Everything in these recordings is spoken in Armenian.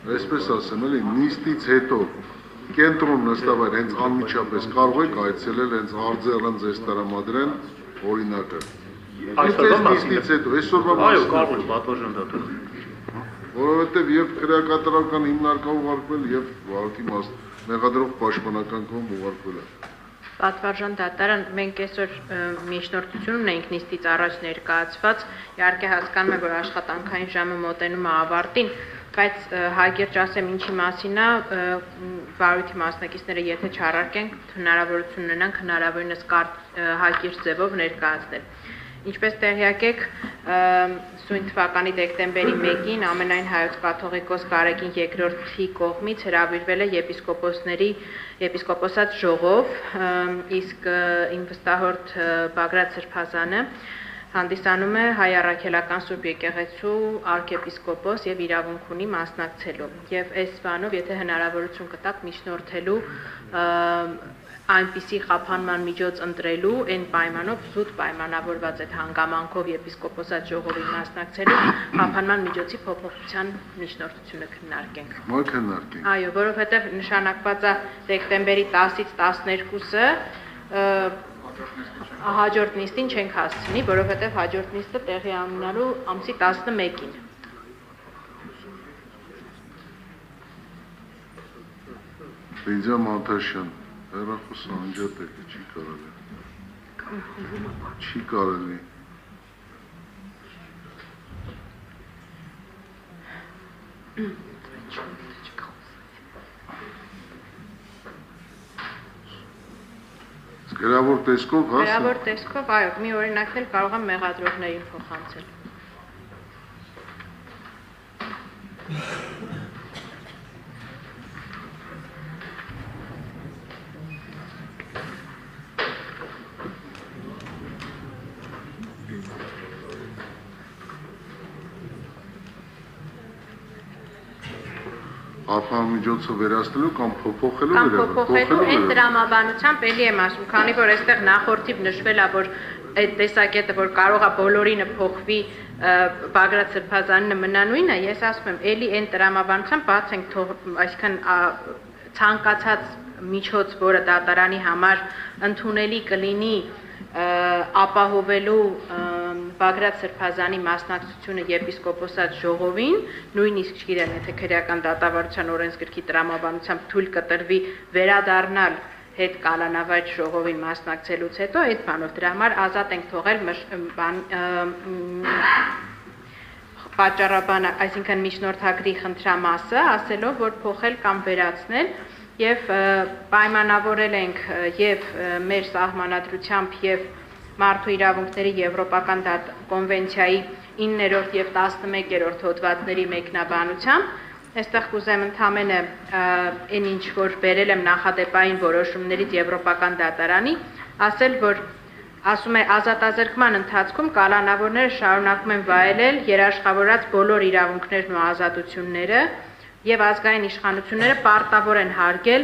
Այսպես ասեմ, էլի նիստից հետո կենտրոն նստավայր հենց անմիջապես կարող եք այցելել հենց արձերն ձեզ տրամադրեն օրինակը։ Այսօրվա նիստից հետո, այսօրվա Այո, կարող է պատվարժան դատել։ Որովհետև եւ քրեակատարական հիմնարկը ուղարկվել եւ վարորդի մեղադրող պաշտպանական կողմ ուղարկվել է։ Պատվարժան դատարան մենք այսօր միջնորդություն ունենք նիստից առաջ ներկայացված, իհարկե հասկանում եմ, որ աշխատանքային ժամը մոտենում է ավարտին, բայց հարգերջ ասեմ ինչի մասին է, վարույթի մասնակիցները եթե չառարկենք, հնարավորություն ունենանք հնարավորինս հակիրճ ձևով ներկայացնել։ Ինչպես տեղյակ եք, սույն թվականի դեկտեմբերի 1-ին ամենայն հայոց կաթողիկոս Գարեգին II-ի կողմից հրավիրվել է եպիսկոպոսած ժողով, իսկ իմ վստահորդ Բագրատ Սրբազանը հանդիսանում է հայ առաքելական Սուրբ եկեղեցու արքեպիսկոպոս եւ իրավունք ունի մասնակցելու։ Եվ այս բանով, եթե հնարավորություն կտաք միջնորդելու այնպիսի խափանման միջոց ընտրելու, այն պայմանով զուտ պայմանավորված այդ հանգամանքով եպիսկոպոսած ժողովին մասնակցելու խափանման միջոցի փոփոխության միջնորդությունը քննարկենք։ Ո՞ր քննարկենք։ Այո, որովհետև նշանակված է դեկտեմբերի 10-ից 12-ը հաջորդ նիստին չենք հասցնի, որովհետև հաջորդ նիստը տեղի ունենալու ամսի 11-ին։ Բենզիա Մանթաշյան, հեռախոսը անջատեք, չի կարելի։ Չի կարելի։ Գրավոր տեսքով, հա։ Գրավոր տեսքով, այո, մի օրինակն էլ կարող եմ մեղադրողներին փոխանցել։ Ապահովամիջոցը վերացնելու կամ փոփոխելու Կամ փոփոխելու այն դրամաբանությամբ էլի եմ ասում, քանի որ այստեղ նախորդիվ նշվել է, որ այդ տեսակետը, որ կարող է բոլորինը փոխվի, Բագրատ Սրբազանինը մնա նույնը, ես ասում եմ, էլի այն դրամաբանությամբ բաց ենք թող, այսինքն ցանկացած միջոց, որը դատարանի համար ընդունելի կլինի ապահովելու Բագրատ Սրբազանի մասնակցությունը եպիսկոպոսած ժողովին, նույնիսկ չգիտեմ, եթե քրեական դատավարության օրենսգրքի տրամաբանությամբ թույլ կտրվի վերադառնալ հետ կալանավայր ժողովին մասնակցելուց հետո, այդ բանով դրա համար ազատ ենք թողել պատճառաբան, այսինքն միջնորդագրի խնդրամասը, ասելով, որ փոխել կամ վերացնել եւ պայմանավորել ենք եւ մեր սահմանադրությամբ եւ Մարդու իրավունքների Եվրոպական կոնվենցիայի 9-րդ եւ 11-րդ հոդվածների մեկնաբանությամբ, այստեղ կուզեմ ընդամենը այն ինչ որ բերել եմ նախադեպային որոշումներից Եվրոպական դատարանի, ասել, որ ասում է ազատազրկման ընթացքում կալանավորները շարունակում են վայելել երաշխավորած բոլոր իրավունքներն ու ազատությունները եւ ազգային իշխանությունները պարտավոր են հարգել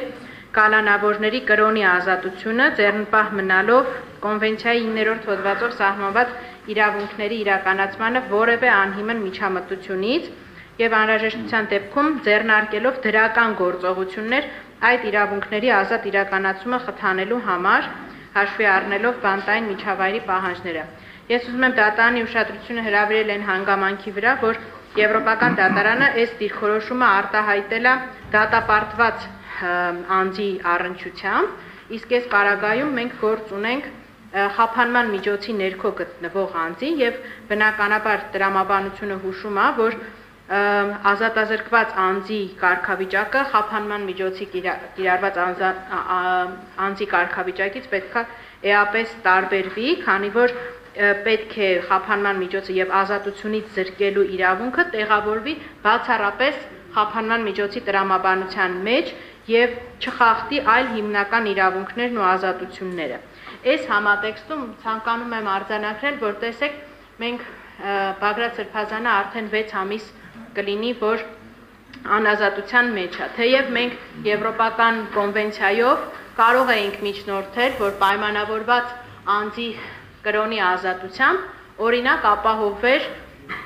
կալանավորների կրոնի ազատությունը ձեռնպահ մնալով կոնվենցիայի 9-րդ հոդվածով սահմանված իրավունքների իրականացմանը որևէ անհիմն միջամտությունից եւ անհրաժեշտության դեպքում ձեռնարկելով դրական գործողություններ այդ իրավունքների ազատ իրականացումը խթանելու համար հաշվի առնելով բանտային միջավայրի պահանջները։ Ես ուզում եմ դատարանի ուշադրությունը հրավիրել այն հանգամանքի վրա, որ Եվրոպական դատարանը այս դիրքորոշումը արտահայտել է դատապարտված անձի առնչությամբ, իսկ այս պարագայում մենք գործ ունենք խափանման միջոցի ներքո գտնվող անձի եւ բնականաբար տրամաբանությունը հուշում է, որ ազատազրկված անձի կարգավիճակը խափանման միջոցի կիրառված անձի կարգավիճակից պետք է էապես տարբերվի, քանի որ պետք է խափանման միջոցը եւ ազատությունից զրկելու իրավունքը տեղավորվի բացառապես խափանման միջոցի տրամաբանության մեջ եւ չխախտի այլ հիմնական իրավունքներն ու ազատությունները։ Այս համատեքստում ցանկանում եմ արձանագրել, որ տեսեք, մենք Բագրատ Սրբազանը արդեն 6 ամիս կլինի, որ անազատության մեջ է, թեև մենք Եվրոպական կոնվենցիայով կարող էինք միջնորդել, որ պայմանավորված անձի կրոնի ազատությամբ օրինակ ապահովվեր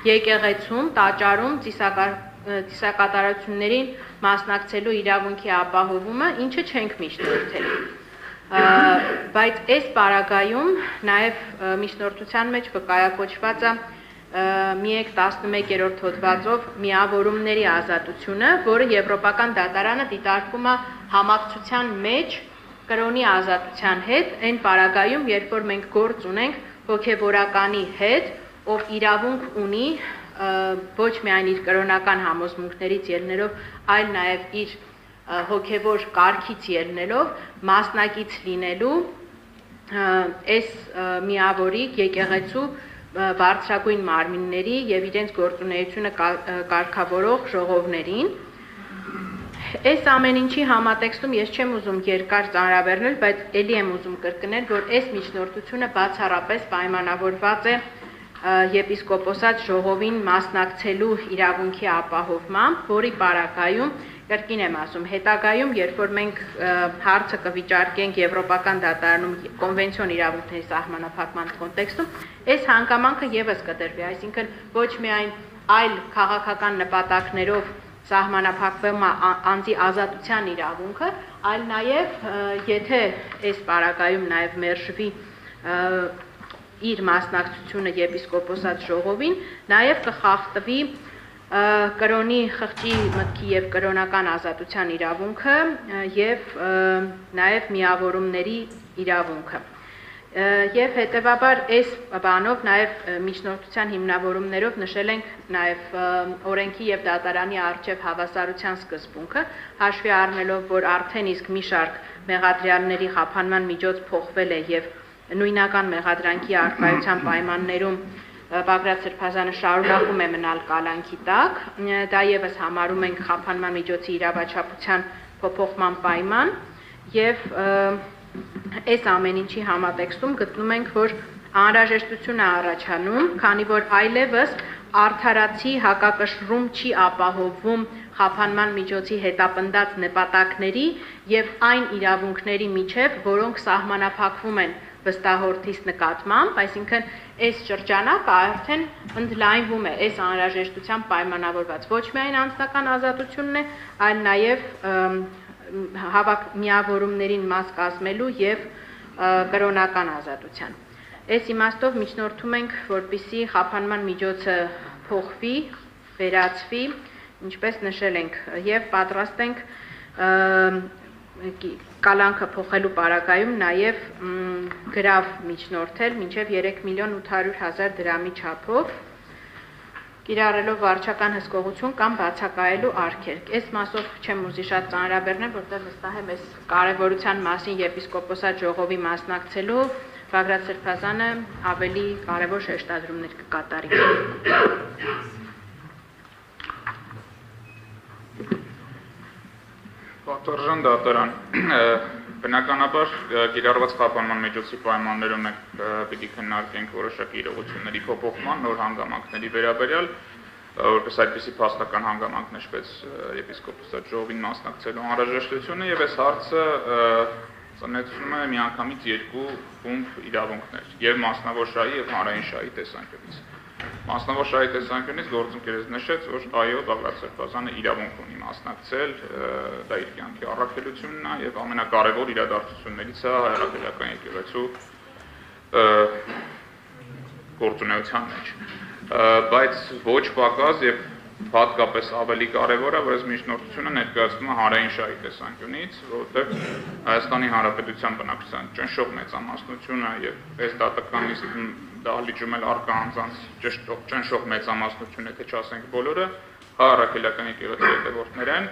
եկեղեցում, տաճարում, ծիսակատարություններին մասնակցելու իրավունքի ապահովումը, ինչը չենք միջնորդել։ Բայց այս պարագայում նաև միջնորդության մեջ վկայակոչված է մի 11-րդ հոդվածով միավորումների ազատությունը, որը Եվրոպական դատարանը դիտարկում է համակցության մեջ կրոնի ազատության հետ, այն պարագայում, երբ որ մենք գործ ունենք հոգևորականի հետ, ով իրավունք ունի ոչ միայն իր կրոնական համոզմունքներից ելնելով, այլ նաև իր հոգևոր կարգից ելնելով մասնակից լինելու այս միավորի եկեղեցու բարձրագույն մարմինների եւ իրենց գործունեությունը կարգավորող ժողովներին։ Այս ամեն ինչի համատեքստում ես չեմ ուզում երկար ծանրաբեռնել, բայց ելի եմ ուզում կրկնել, որ այս միջնորդությունը բացառապես պայմանավորված է եպիսկոպոսատ ժողովին մասնակցելու իրավունքի ապահովմամբ, որի պարագայում, կրկին եմ ասում, հետագայում, երբ որ մենք հարցը կվիճարկենք Եվրոպական դատարանում կոնվենցիոն իրավունքների սահմանափակման կոնտեքստում, այս հանգամանքը եւս կդրվի, այսինքն ոչ միայն այլ քաղաքական նպատակներով սահմանափակվում է անձի ազատության իրավունքը, այլ նաև եթե այս պարագայում նաև մերժվի իր մասնակցությունը եպիսկոպոսատ ժողովին, նաև կխախտվի կրոնի խղճի մտքի եւ կրոնական ազատության իրավունքը եւ նաև միավորումների իրավունքը։ Եվ հետևաբար այս բանով նաև միջնորդության հիմնավորումներով նշել ենք նաև օրենքի եւ դատարանի առջև հավասարության սկզբունքը, հաշվի առնելով, որ արդեն իսկ մի շարք մեղադրյալների խափանման միջոց փոխվել է եւ նույնական մեղադրանքի առկայության պայմաններում Բագրատ Սրբազանը շարունակում է մնալ կալանքի տակ, դա եւս համարում ենք խափանման միջոցի իրավաչափության փոփոխման պայման եւ այս ամեն ինչի համատեքստում գտնում ենք, որ անհրաժեշտություն է առաջանում, քանի որ այլևս արդարացի հակակշռում չի ապահովում խափանման միջոցի հետապնդած նպատակների եւ այն իրավունքների միջև, որոնք սահմանափակվում են վստահորդիս նկատմամբ, այսինքն այս շրջանակը արդեն ընդլայնվում է այս անհրաժեշտությամբ պայմանավորված ոչ միայն անձնական ազատությունն է, այլ նաեւ հավաք միավորումներին մաս կազմելու եւ կրոնական ազատության։ Այս իմաստով միջնորդում ենք, որպիսի խափանման միջոցը փոխվի, վերացվի, ինչպես նշել ենք, եւ պատրաստ ենք կալանքը փոխելու պարագայում նաև գրավ միջնորդել մինչև 3.800.000 դրամի չափով, կիրառելով վարչական հսկողություն կամ բացակայելու արգելք։ Այս մասով չեմ ուզի շատ ծանրաբեռնել, որտեղ վստահ եմ այս կարևորության մասին եպիսկոպոսատ ժողովի մասնակցելու Բագրատ Սրբազանը ավելի կարևոր շեշտադրումներ կկատարի։ Պատվարժան դատարան, բնականաբար կիրառված խափանման միջոցի պայմաններում պիտի քննարկենք որոշակի իրողությունների փոփոխման, նոր հանգամանքների վերաբերյալ, որպես այդպիսի փաստական հանգամանք նշվեց եպիսկոպոսատ ժողովին մասնակցելու անհրաժեշտությունը եւ այս հարցը ծնեցնում է միանգամից երկու խումբ իրավունքներ, եւ մասնավոր շահի եւ հանրային շահի տեսանկյունից։ Մասնավոր շահի տեսանկյունից գործընկերս նշեց, որ այո, Բագրատ Սրբազանը իրավունք ունի մասնակցել, դա իր կյանքի առաքելությունն է եւ ամենակարևոր իրադարձություններից է հայրաքելական եկեղեցու գործունեության մեջ։ Բայց ոչ պակաս եւ հատկապես ավելի կարևոր է, որ այս միջնորդությունը ներկայացվում է հանրային շահի տեսանկյունից, որովհետեւ Հայաստանի Հանրապետության բնակչության ճնշող մեծամասնությունը եւ այս դահլիճում էլ առկա անձանց ճնշող մեծամասնությունը, թե չասենք բոլորը, առաքելական եկեղեցու հետևորդներ են,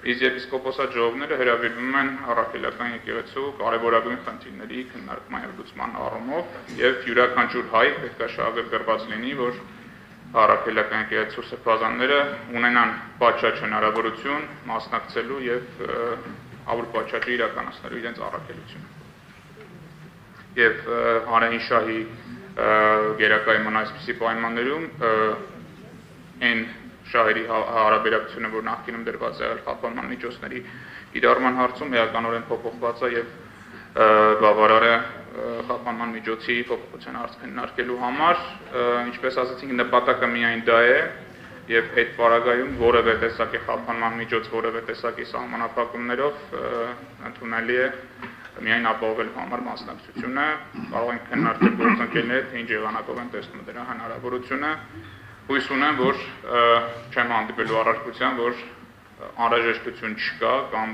իսկ եպիսկոպոսատ ժողովները հրավիրվում են առաքելական եկեղեցու կարևորագույն խնդիրների քննարկման եւ լուծման առումով եւ յուրաքանչյուր հայ պետք է շահագրգռված լինի, որ առաքելական եկեղեցու սրբազանները ունենան պատշաճ հնարավորություն մասնակցելու եւավոր պատշաճը իրականացնելու իրենց առաքելությունը։ Եվ հանրային շահի գերակայման այսպիսի պայմաններում այն շահերի հարաբերակցությունը, որ նախկինում դրված է խափանման միջոցների կիրառման հարցում էականորեն փոփոխված է եւ բավարար է խափանման միջոցի փոփոխության հարց քննարկելու համար, ինչպես ասացինք, նպատակը միայն դա է, եւ այդ պարագայում որևէ տեսակի խափանման միջոց, որևէ տեսակի սահմանափակումներով ընդունելի է միայն ապահովել համար մասնակցությունը, կարող ենք քննարկել գործընկերների հետ, թե ինչ եղանակով են տեսնում դրա հնարավորությունը, հույս ունեմ, որ չեմ հանդիպելու առարկության, որ անհրաժեշտություն չկա կամ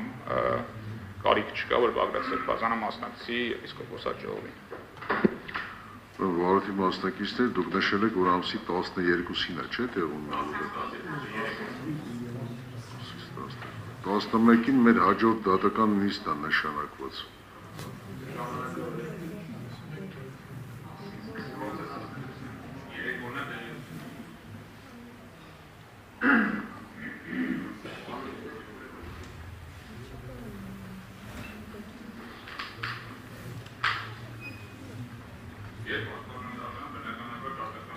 կարիք չկա, որ Բագրատ Սրբազանը մասնակցի եպիսկոպոսատ ժողովին։ Վարորդի մասնակիցներ, դուք նշել եք, որ ամսի 12-ին է, չէ՞ տեղում։ 11-ին մեր հաջորդ դատական նիստն է նշանակված։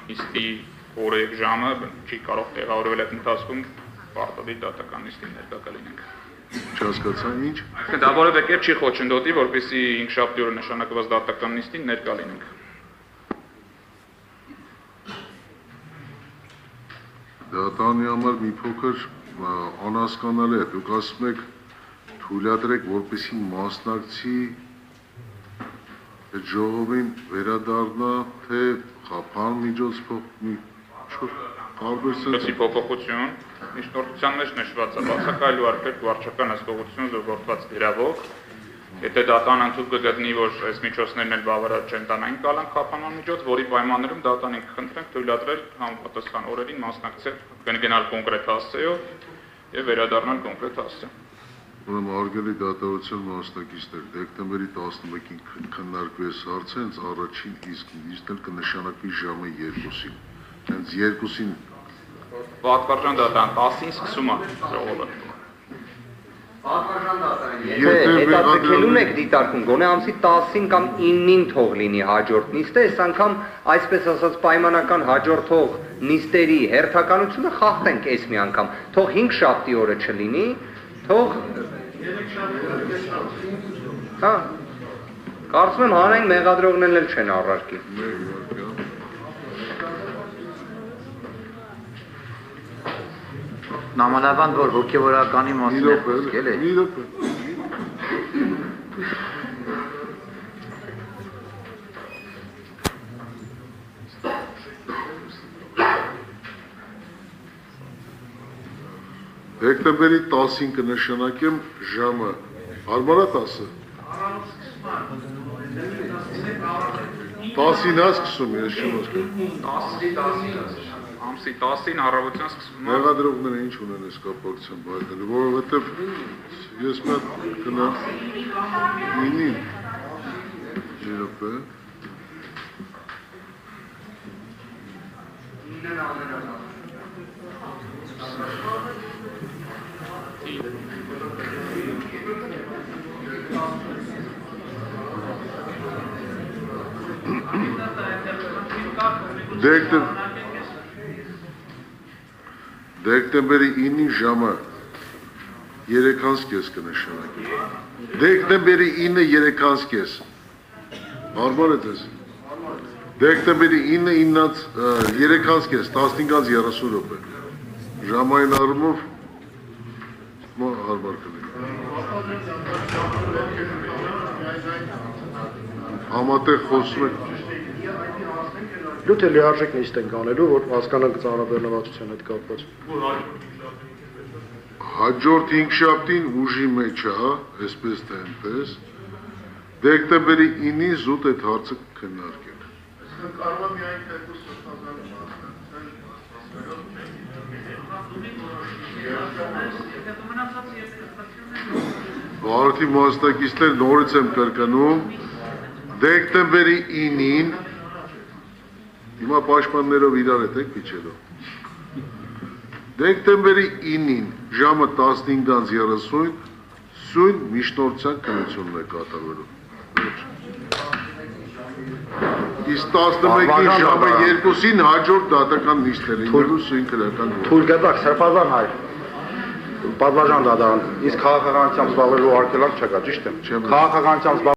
Նիստի օրը եւ ժամը չի կարող տեղավորվել այդ ընթացքում պարտադիր դատական նիստին ներկա կլինենք։ Չհասկացա ինչ։ Դա որևէ կերպ չի խոչընդոտի, որպեսզի 5 օրը նշանակված դատական նիստին ներկա լինենք։ Դատանի համար մի փոքր անհասկանալի է, դուք ասում եք թույլատրեք, որպեսզի մասնակցի այդ ժողովին վերադառնա, թե խափան միջոց Լսի փոփոխություն, միջնորդության մեջ նշված է բացակայելու արգելք վարչական հսկողություն զորգորդված իրավով, եթե դատան ընդհանուր կգտնի, որ այս միջոցներն էլ բավարար չեն տանային կալանք խափանման միջոց, որի պայմաններում դատանին կխնդրենք թույլատրել համապատասխան օրերին մասնակցել, գնալ կոնկրետ հասցեով եւ վերադառնալ կոնկրետ հասցե։ Ուրեմն արգելի դատավորության մասնակիցներ, դեկտեմբերի 11-ին քննարկվեց հարցը, հենց առաջին իսկ նիստն կնշանակվի ժամը 2-ին։ Հենց 2-ին Պատվարժան դատան 10-ին սկսում է ժողովը։ Պատվարժան դատան, հետաձգելուն եք դիտարկում, գոնե ամսի 10-ին կամ 9-ին թող լինի հաջորդ նիստը, այս անգամ այսպես ասած պայմանական հաջորդող նիստերի հերթականությունը խախտենք այս մի անգամ, թող 5 շաբթի օրը չլինի, թող հա, կարծում եմ հանրային մեղադրողներն էլ չեն առարկի։ Նամանավանդ, որ հոգևորականի մասին է խոսքել է։ Դեկտեմբերի 10-ին կնշանակեմ ժամը, հարմար է 10-ը։ 10-ին է սկսում, ես չեմ ասում։ Ամսի 10-ին առավոտյան սկսում է։ Մեղադրողները ինչ ունեն այս կապակցությամբ հայտնելու, որովհետև ես մեկ գնամ 9-ին երբ է։ Դեկտեմբերի 9-ի ժամը 3:30 կնշանակի։ Դեկտեմբերի 9-ը 3:30։ Հարմար է ձեզ։ Դեկտեմբերի 9-ը 3:30, 15:30 րոպե։ Ժամային առումով հարմար կլինի։ Համատեղ խոսում եք։ Լութ է լիարժեք նիստ ենք անելու, որ հասկանանք ծանրաբեռնվածության հետ կապված։ Հաջորդ 5 շաբթին ուժի մեջ է, այսպես թե այնպես, դեկտեմբերի 9-ին զուտ այդ հարցը քննարկել։ Կարող է միայն երկու Վարորդի մասնակիցներ նորից եմ կրկնում, դեկտեմբերի 9-ին Հիմա պաշտպաններով իրար հետ եք փիչելով։ Դեկտեմբերի 9-ին ժամը 15:30 սույն միջնորդության քննությունն է կատարվելու։ Իսկ 11-ին ժամը 2-ին հաջորդ դատական նիստն է լինելու սույն քննական։ Թույլ կտակ Սրբազան հայր։ Պատվարժան դատարան, իսկ քաղաքականությամբ զբաղվելու արգելք չկա, ճիշտ է։ Քաղաքականությամբ